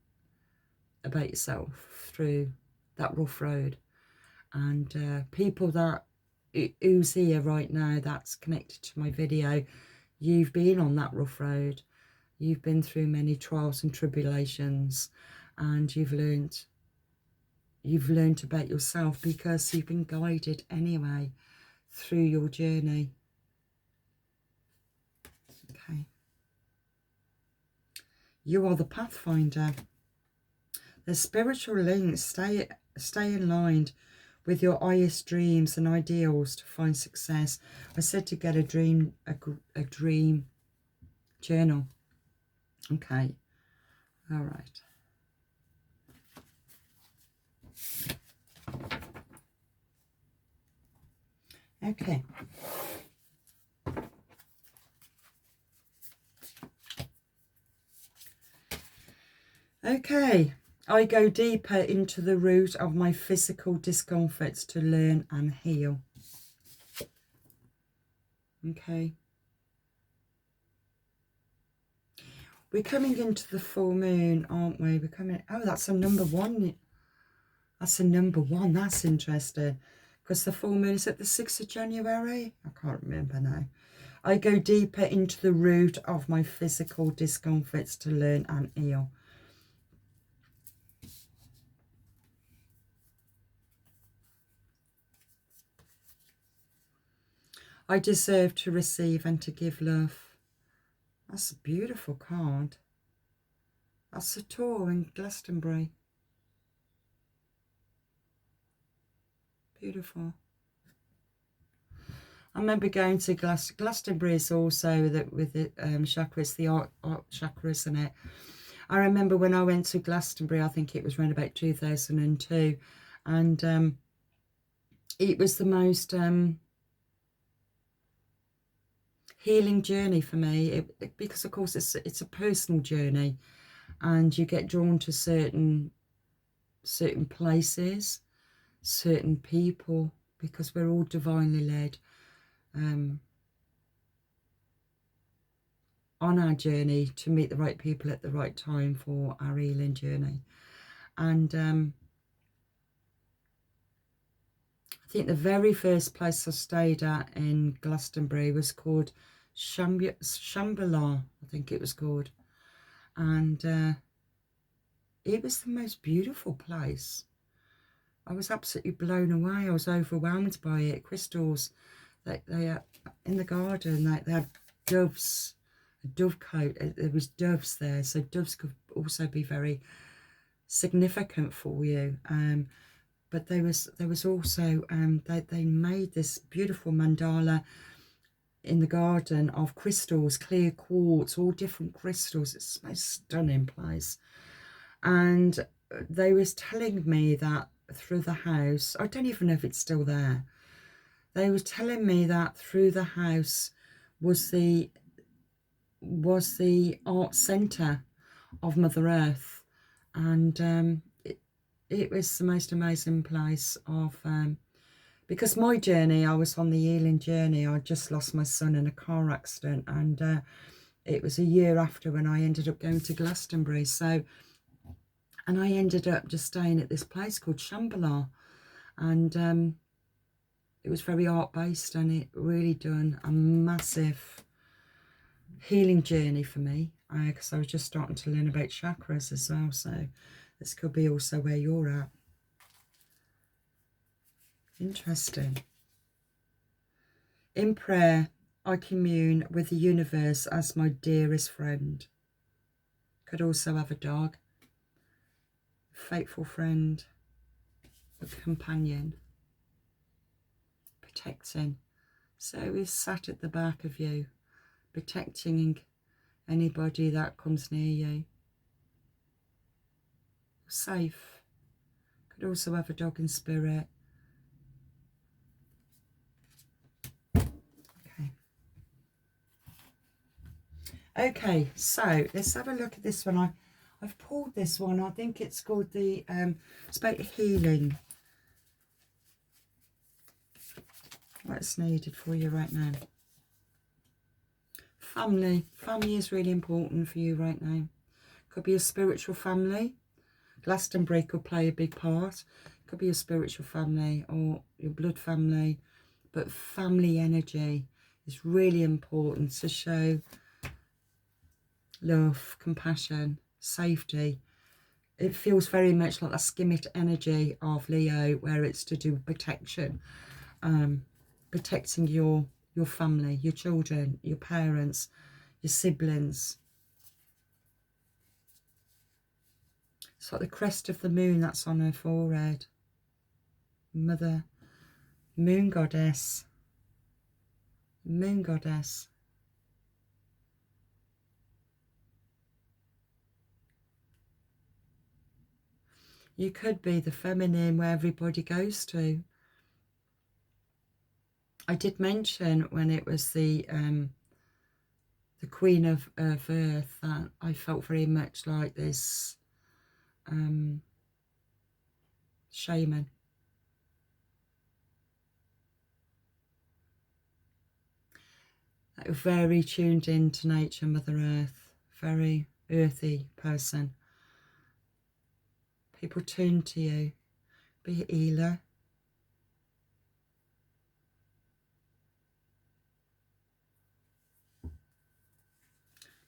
yourself through that rough road. And people that who's here right now that's connected to my video, you've been on that rough road. You've been through many trials and tribulations, and you've learned about yourself, because you've been guided anyway through your journey. Okay. You are the pathfinder. The spiritual links. Stay in line with your highest dreams and ideals to find success. I said to get a dream journal. Okay. All right. Okay. Okay. I go deeper into the root of my physical discomforts to learn and heal. Okay. We're coming into the full moon, aren't we? We're coming... Oh, that's a number one. That's a number one. That's interesting. Because the full moon is at the 6th of January. I can't remember now. I go deeper into the root of my physical discomforts to learn and heal. I deserve to receive and to give love. That's a beautiful card. That's a tour in Glastonbury. Beautiful. I remember going to Glastonbury is also that with the chakras, the art chakras in it. I remember when I went to Glastonbury, I think it was around about 2002, and it was the most healing journey for me, because of course it's a personal journey, and you get drawn to certain places, certain people, because we're all divinely led on our journey to meet the right people at the right time for our healing journey. And I think the very first place I stayed at in Glastonbury was called Shambhala, I think it was called. And it was the most beautiful place. I was absolutely blown away. I was overwhelmed by it. Crystals, they in the garden, they had doves, a dovecote. There was doves there, so doves could also be very significant for you. But there was also they made this beautiful mandala in the garden of crystals, clear quartz, all different crystals. It's the most stunning place. And they was telling me that through the house, I don't even know if it's still there, they were telling me that through the house was the art centre of Mother Earth. And it was the most amazing place of because my journey, I was on the healing journey. I just lost my son in a car accident, and it was a year after when I ended up going to Glastonbury. So, and I ended up just staying at this place called Shambhala, and it was very art based, and it really done a massive healing journey for me, because I was just starting to learn about chakras as well. So this could be also where you're at. Interesting. In prayer, I commune with the universe as my dearest friend. Could also have a dog, a faithful friend, a companion, protecting. So he's sat at the back of you, protecting anybody that comes near you. Safe. Could also have a dog in spirit. Okay, so let's have a look at this one. I've pulled this one. I think it's called the it's about healing. What's needed for you right now? Family. Family is really important for you right now. Could be a spiritual family. Glastonbury could play a big part. Could be your spiritual family or your blood family, but family energy is really important to show love, compassion, safety. It feels very much like a skimmet energy of Leo, where it's to do with protection, protecting your family, your children, your parents, your siblings. It's like the crest of the moon that's on her forehead. Mother, moon goddess, moon goddess. You could be the feminine where everybody goes to. I did mention when it was the Queen of Earth that I felt very much like this shaman. Very tuned in to nature, Mother Earth, very earthy person. People turn to you, be a healer.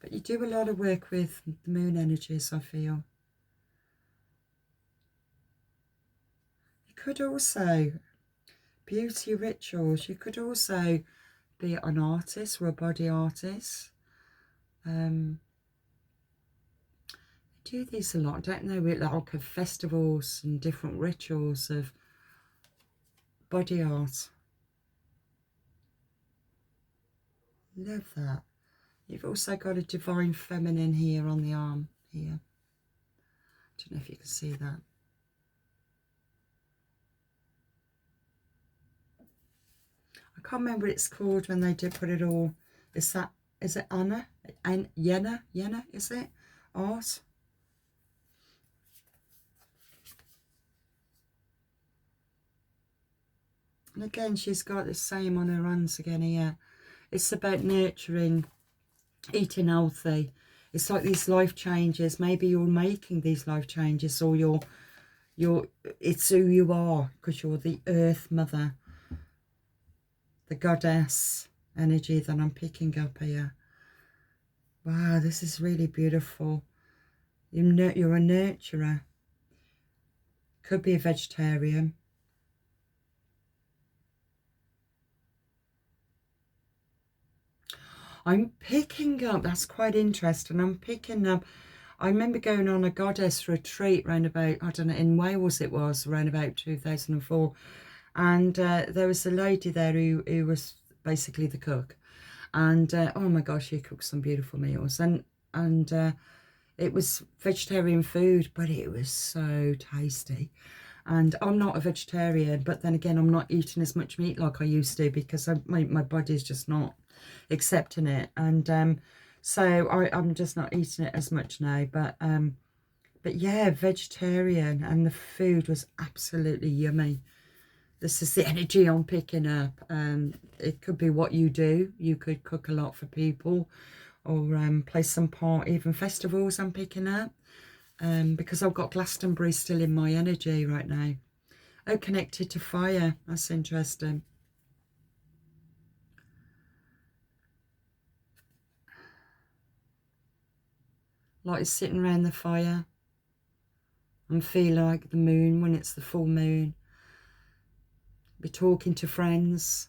But you do a lot of work with the moon energies, I feel. You could also, beauty rituals, you could also be an artist or a body artist. Do these a lot, don't they? With like festivals and different rituals of body art. Love that. You've also got a divine feminine here on the arm here. Don't know if you can see that. I can't remember what it's called when they did put it all. Is it Anna? And Yenna, is it? Art? And again, she's got the same on her hands again here. It's about nurturing, eating healthy. It's like these life changes. Maybe you're making these life changes, or it's who you are, because you're the Earth Mother, the goddess energy that I'm picking up here. Wow, this is really beautiful. You're a nurturer. Could be a vegetarian. I'm picking up, that's quite interesting, I'm picking up, I remember going on a goddess retreat around about, I don't know, in Wales it was, around about 2004. And there was a lady there who was basically the cook. And oh my gosh, she cooked some beautiful meals. And it was vegetarian food, but it was so tasty. And I'm not a vegetarian, but then again, I'm not eating as much meat like I used to, because my body's just not accepting it. And so I'm just not eating it as much now. But yeah, vegetarian, and the food was absolutely yummy. This is the energy I'm picking up. It could be what you do. You could cook a lot for people, or play some part, even festivals I'm picking up. Because I've got Glastonbury still in my energy right now. Oh, connected to fire. That's interesting. Like sitting around the fire and feel like the moon when it's the full moon. Be talking to friends.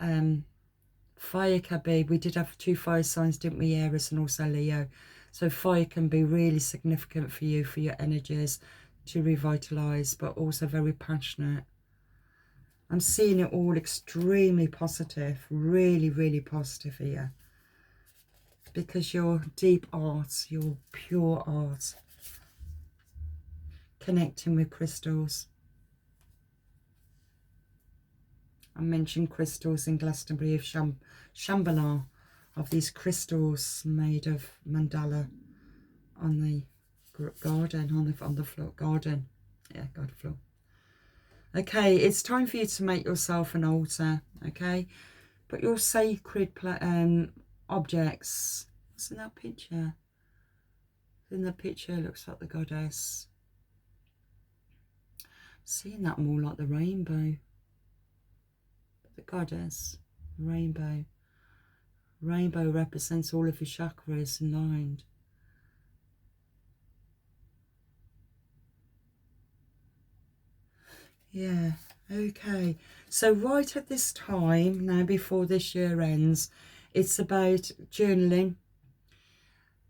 Fire can be, we did have 2 fire signs, didn't we, Aries and also Leo. So fire can be really significant for you, for your energies to revitalise, but also very passionate. I'm seeing it all extremely positive, really, really positive here. Because your deep art, your pure art, connecting with crystals. I mentioned crystals in Glastonbury of Shambhala, of these crystals made of mandala on the garden, on the floor, garden. Yeah, garden floor. Okay, it's time for you to make yourself an altar, okay? Put your sacred objects. What's in that picture? In the picture, it looks like the goddess. Seeing that more like the rainbow. The goddess, rainbow. Rainbow represents all of your chakras aligned. Yeah, okay. So right at this time, now before this year ends, it's about journaling,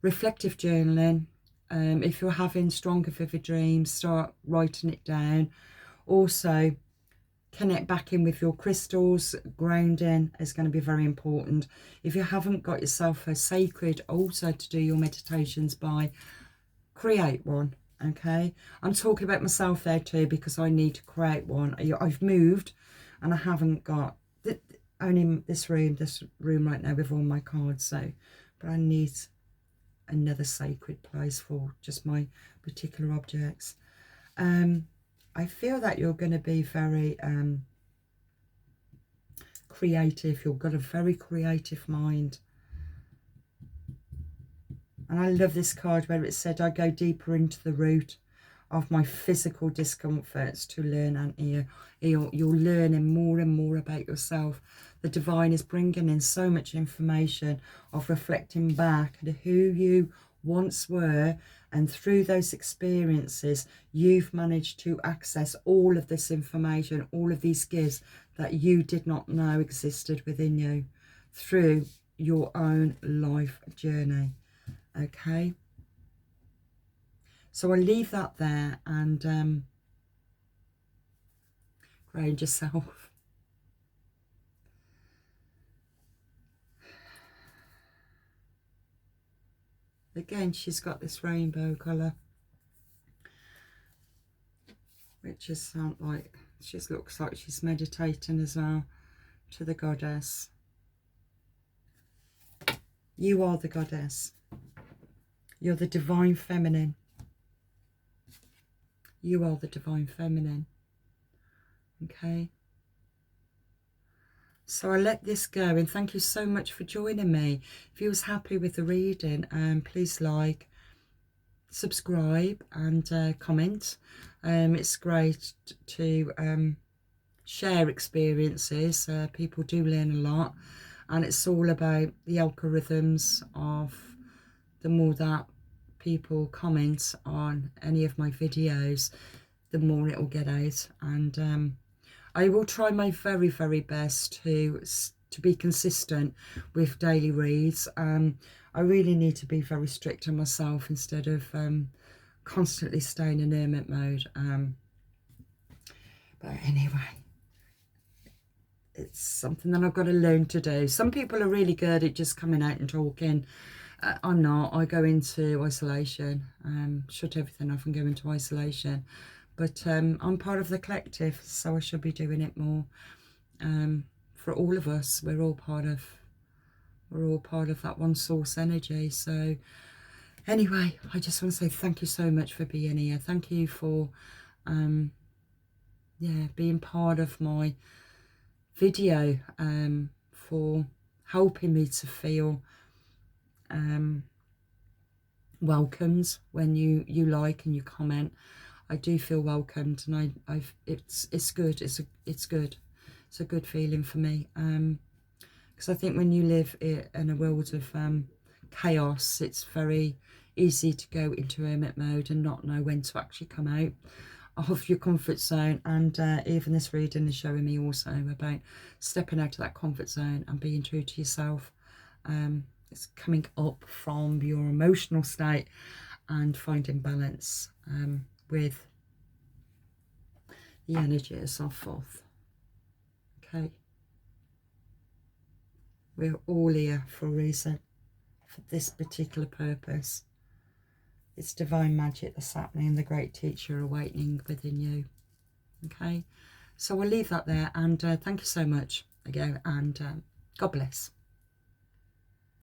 reflective journaling. If you're having stronger vivid dreams, start writing it down. Also, connect back in with your crystals. Grounding is going to be very important. If you haven't got yourself a sacred altar to do your meditations by, create one. Okay, I'm talking about myself there too, because I need to create one. I've moved and I haven't got only this room right now with all my cards, so but I need another sacred place for just my particular objects. I feel that you're going to be very creative. You've got a very creative mind. And I love this card where it said, I go deeper into the root of my physical discomforts to learn and heal. You're learning more and more about yourself. The divine is bringing in so much information of reflecting back at who you once were, and through those experiences you've managed to access all of this information, all of these gifts that you did not know existed within you through your own life journey. Okay, so I'll leave that there, and ground yourself. Again, she's got this rainbow colour, which is like, she looks like she's meditating as well to the goddess. You are the goddess. You're the divine feminine. You are the divine feminine. Okay. So I let this go, and thank you so much for joining me. If you was happy with the reading, please like, subscribe, and comment. It's great to share experiences. People do learn a lot, and it's all about the algorithms of the more that people comment on any of my videos, the more it will get out. And I will try my very, very best to be consistent with daily reads. I really need to be very strict on myself instead of constantly staying in hermit mode. But anyway, it's something that I've got to learn to do. Some people are really good at just coming out and talking. I'm not. I go into isolation, shut everything off and go into isolation. But I'm part of the collective, so I should be doing it more. For all of us, we're all part of that one source energy. So anyway, I just want to say thank you so much for being here. Thank you for being part of my video, for helping me to feel welcomed when you like and you comment. I do feel welcomed, and it's good. It's good. It's a good feeling for me, because I think when you live in a world of chaos, it's very easy to go into hermit mode and not know when to actually come out of your comfort zone. And even this reading is showing me also about stepping out of that comfort zone and being true to yourself. It's coming up from your emotional state and finding balance with the energies of forth. Okay, we're all here for a reason, for this particular purpose. It's divine magic that's happening, the great teacher awakening within you. Okay, so I'll leave that there, and thank you so much again, and God bless.